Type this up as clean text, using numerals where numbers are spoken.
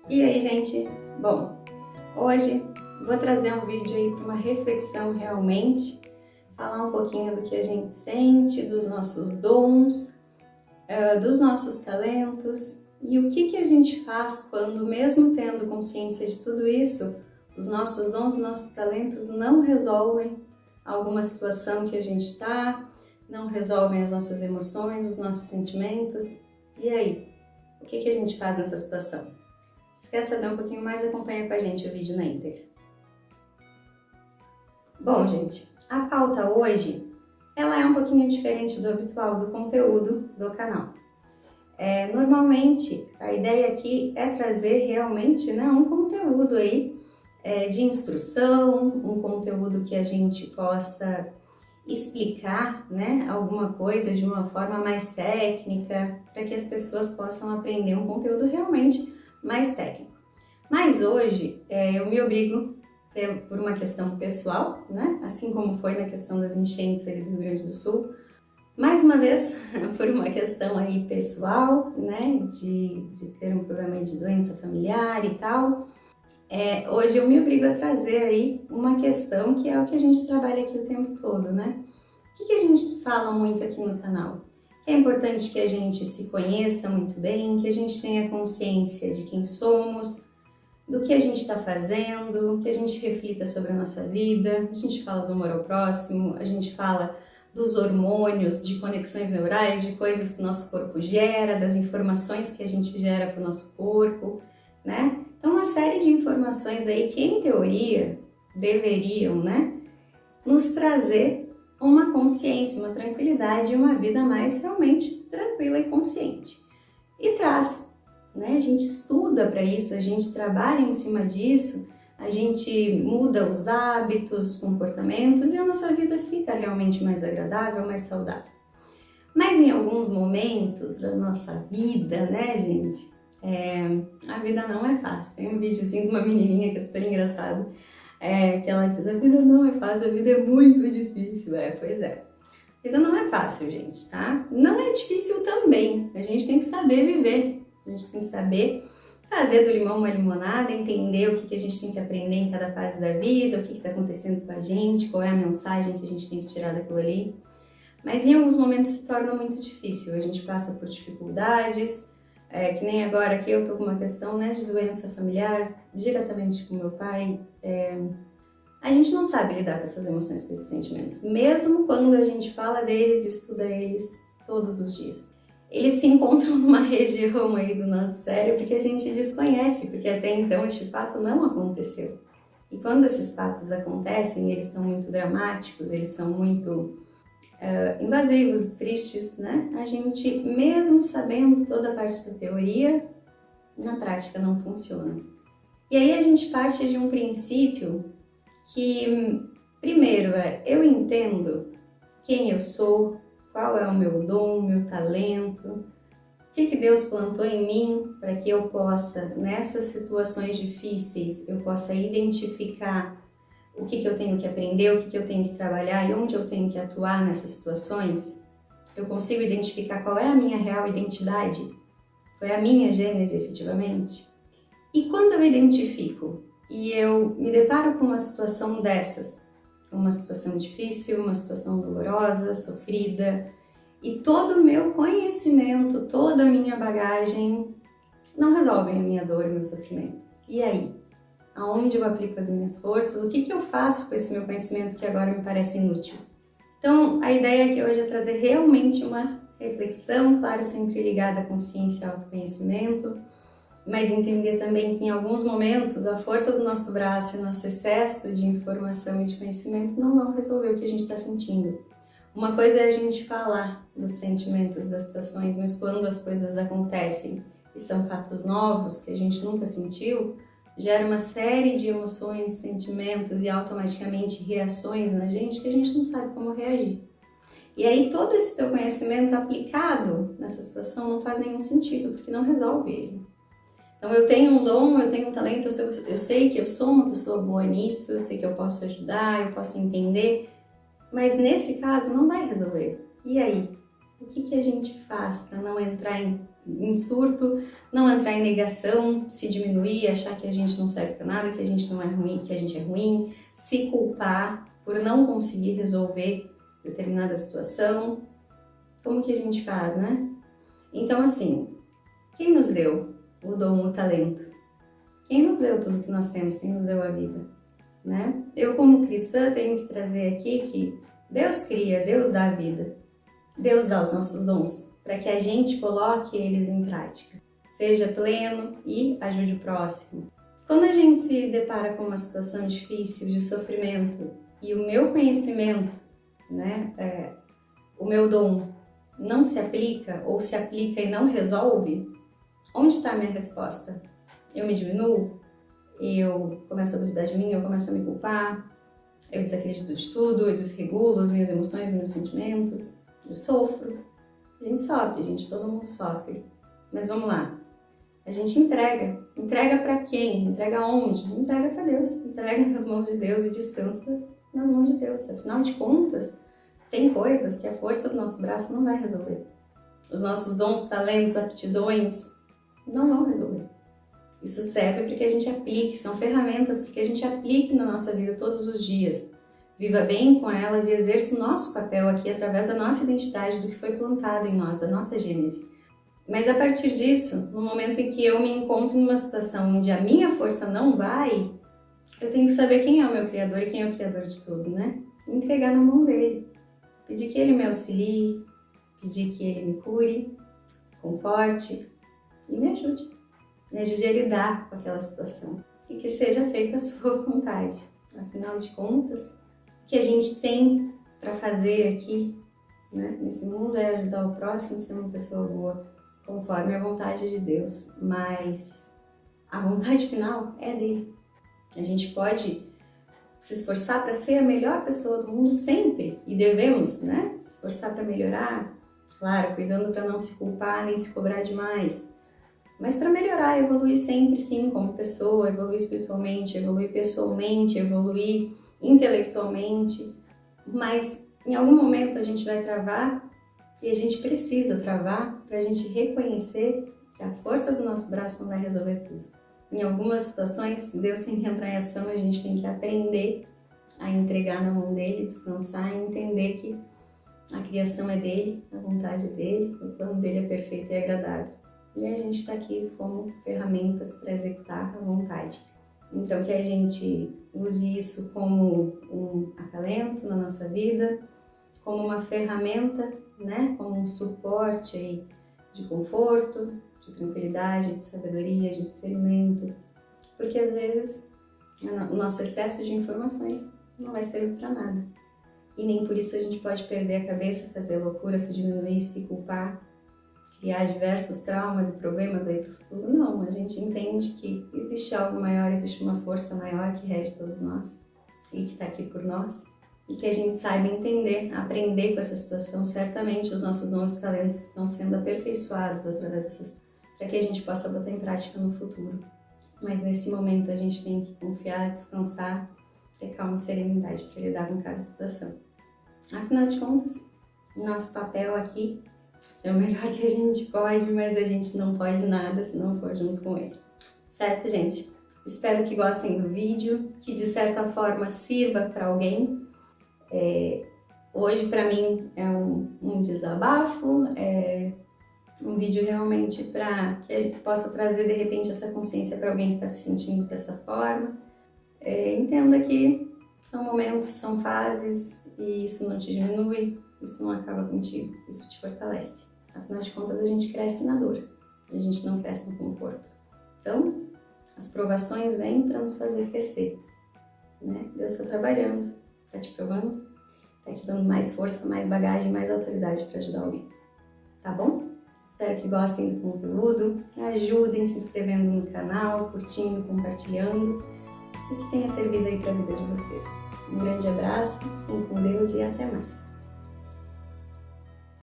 E aí, gente? Bom, hoje vou trazer um vídeo aí para uma reflexão realmente, falar um pouquinho do que a gente sente, dos nossos dons, dos nossos talentos e o que a gente faz quando, mesmo tendo consciência de tudo isso, os nossos dons, os nossos talentos não resolvem alguma situação que a gente está, não resolvem as nossas emoções, os nossos sentimentos. E aí, o que a gente faz nessa situação? Se quer saber um pouquinho mais, acompanha com a gente o vídeo na íntegra. Bom, gente, a pauta hoje, ela é um pouquinho diferente do habitual, do conteúdo do canal. Normalmente, a ideia aqui é trazer realmente um conteúdo aí de instrução, um conteúdo que a gente possa explicar alguma coisa de uma forma mais técnica, para que as pessoas possam aprender um conteúdo realmente mais técnico. Mas hoje eu me obrigo, por uma questão pessoal, assim como foi na questão das enchentes ali do Rio Grande do Sul, mais uma vez por uma questão aí pessoal, de ter um problema aí de doença familiar e tal, hoje eu me obrigo a trazer aí uma questão que é o que a gente trabalha aqui o tempo todo, O que a gente fala muito aqui no canal? Que é importante que a gente se conheça muito bem, que a gente tenha consciência de quem somos, do que a gente está fazendo, que a gente reflita sobre a nossa vida. A gente fala do amor ao próximo, a gente fala dos hormônios, de conexões neurais, de coisas que o nosso corpo gera, das informações que a gente gera para o nosso corpo, Então, uma série de informações aí que, em teoria, deveriam, nos trazer uma consciência, uma tranquilidade e uma vida mais realmente tranquila e consciente. E traz, a gente estuda para isso, a gente trabalha em cima disso, a gente muda os hábitos, os comportamentos e a nossa vida fica realmente mais agradável, mais saudável. Mas em alguns momentos da nossa vida, gente, a vida não é fácil. Tem um videozinho de uma menininha que é super engraçado, que ela diz: a vida não é fácil, a vida é muito difícil. Pois é. A vida não é fácil, gente, tá? Não é difícil também. A gente tem que saber viver. A gente tem que saber fazer do limão uma limonada, entender o que a gente tem que aprender em cada fase da vida, o que está acontecendo com a gente, qual é a mensagem que a gente tem que tirar daquilo ali. Mas em alguns momentos se torna muito difícil. A gente passa por dificuldades, que nem agora que eu tô com uma questão de doença familiar, diretamente com meu pai. A gente não sabe lidar com essas emoções, com esses sentimentos, mesmo quando a gente fala deles, estuda eles todos os dias. Eles se encontram numa região aí do nosso cérebro que a gente desconhece, porque até então este fato não aconteceu. E quando esses fatos acontecem, eles são muito dramáticos, eles são muito invasivos, tristes, A gente, mesmo sabendo toda a parte da teoria, na prática não funciona. E aí a gente parte de um princípio que, primeiro, eu entendo quem eu sou, qual é o meu dom, meu talento, o que Deus plantou em mim para que eu possa, nessas situações difíceis, eu possa identificar o que eu tenho que aprender, o que eu tenho que trabalhar e onde eu tenho que atuar nessas situações. Eu consigo identificar qual é a minha real identidade, foi a minha gênese efetivamente. E quando eu identifico e eu me deparo com uma situação dessas, uma situação difícil, uma situação dolorosa, sofrida, e todo o meu conhecimento, toda a minha bagagem não resolvem a minha dor e o meu sofrimento. E aí? Aonde eu aplico as minhas forças? O que eu faço com esse meu conhecimento que agora me parece inútil? Então, a ideia aqui hoje é trazer realmente uma reflexão, claro, sempre ligada à consciência e ao autoconhecimento, mas entender também que em alguns momentos a força do nosso braço e o nosso excesso de informação e de conhecimento não vão resolver o que a gente está sentindo. Uma coisa é a gente falar dos sentimentos, das situações, mas quando as coisas acontecem e são fatos novos que a gente nunca sentiu, gera uma série de emoções, sentimentos e automaticamente reações na gente que a gente não sabe como reagir. E aí todo esse teu conhecimento aplicado nessa situação não faz nenhum sentido, porque não resolve ele. Então eu tenho um dom, eu tenho um talento, eu sei que eu sou uma pessoa boa nisso, eu sei que eu posso ajudar, eu posso entender, mas nesse caso não vai resolver. E aí? O que a gente faz para não entrar em em surto, não entrar em negação, se diminuir, achar que a gente não serve para nada, que a gente não é ruim, que a gente é ruim, se culpar por não conseguir resolver determinada situação. Como que a gente faz, né? Então, assim, quem nos deu o dom, o talento? Quem nos deu tudo que nós temos? Quem nos deu a vida, né? Eu, como cristã, tenho que trazer aqui que Deus cria, Deus dá a vida, Deus dá os nossos dons, para que a gente coloque eles em prática, seja pleno e ajude o próximo. Quando a gente se depara com uma situação difícil, de sofrimento, e o meu conhecimento, né, o meu dom não se aplica, ou se aplica e não resolve, onde está a minha resposta? Eu me diminuo? Eu começo a duvidar de mim? Eu começo a me culpar? Eu desacredito de tudo? Eu desregulo as minhas emoções, os meus sentimentos? Eu sofro? A gente sofre, gente, todo mundo sofre. Mas vamos lá. A gente entrega. Entrega para quem? Entrega aonde? Entrega para Deus. Entrega nas mãos de Deus e descansa nas mãos de Deus. Afinal de contas, tem coisas que a força do nosso braço não vai resolver. Os nossos dons, talentos, aptidões não vão resolver. Isso serve para que a gente aplique, são ferramentas para que a gente aplique na nossa vida todos os dias. Viva bem com elas e exerça o nosso papel aqui através da nossa identidade, do que foi plantado em nós, da nossa gênese. Mas a partir disso, no momento em que eu me encontro numa situação onde a minha força não vai, eu tenho que saber quem é o meu Criador e quem é o Criador de tudo, né? Entregar na mão dele. Pedir que ele me auxilie, pedir que ele me cure, conforte e me ajude. Me ajude a lidar com aquela situação. E que seja feita a sua vontade. Afinal de contas, o que a gente tem para fazer aqui, né, nesse mundo é ajudar o próximo a ser uma pessoa boa, conforme a vontade de Deus. Mas a vontade final é dele. A gente pode se esforçar para ser a melhor pessoa do mundo sempre. E devemos, né, se esforçar para melhorar. Claro, cuidando para não se culpar nem se cobrar demais. Mas para melhorar, evoluir sempre sim como pessoa, evoluir espiritualmente, evoluir pessoalmente, evoluir intelectualmente. Mas em algum momento a gente vai travar e a gente precisa travar para a gente reconhecer que a força do nosso braço não vai resolver tudo. Em algumas situações, Deus tem que entrar em ação e a gente tem que aprender a entregar na mão dele, descansar e entender que a criação é dele, a vontade é dele, o plano dele é perfeito e agradável. E a gente está aqui como ferramentas para executar a vontade. Então, que a gente use isso como um acalento na nossa vida, como uma ferramenta, né? Como um suporte aí de conforto, de tranquilidade, de sabedoria, de discernimento. Porque às vezes o nosso excesso de informações não vai servir para nada. E nem por isso a gente pode perder a cabeça, fazer loucura, se diminuir, se culpar, criar diversos traumas e problemas aí para o futuro. Não, a gente entende que existe algo maior, existe uma força maior que rege todos nós e que está aqui por nós. E que a gente saiba entender, aprender com essa situação. Certamente os nossos dons e talentos estão sendo aperfeiçoados através dessa situação, para que a gente possa botar em prática no futuro. Mas nesse momento a gente tem que confiar, descansar, ter calma e serenidade para lidar com cada situação. Afinal de contas, nosso papel aqui é o melhor que a gente pode, mas a gente não pode nada se não for junto com ele. Certo, gente? Espero que gostem do vídeo, que de certa forma sirva para alguém. Hoje para mim é um desabafo, um vídeo realmente para que a gente possa trazer de repente essa consciência para alguém que está se sentindo dessa forma. Entenda que são momentos, são fases e isso não te diminui, isso não acaba contigo, isso te fortalece. Afinal de contas, a gente cresce na dor, a gente não cresce no conforto. Então, as provações vêm para nos fazer crescer, né? Deus está trabalhando, está te provando, está te dando mais força, mais bagagem, mais autoridade para ajudar alguém. Tá bom? Espero que gostem do conteúdo, ajudem se inscrevendo no canal, curtindo, compartilhando e que tenha servido aí para a vida de vocês. Um grande abraço, fiquem com Deus e até mais!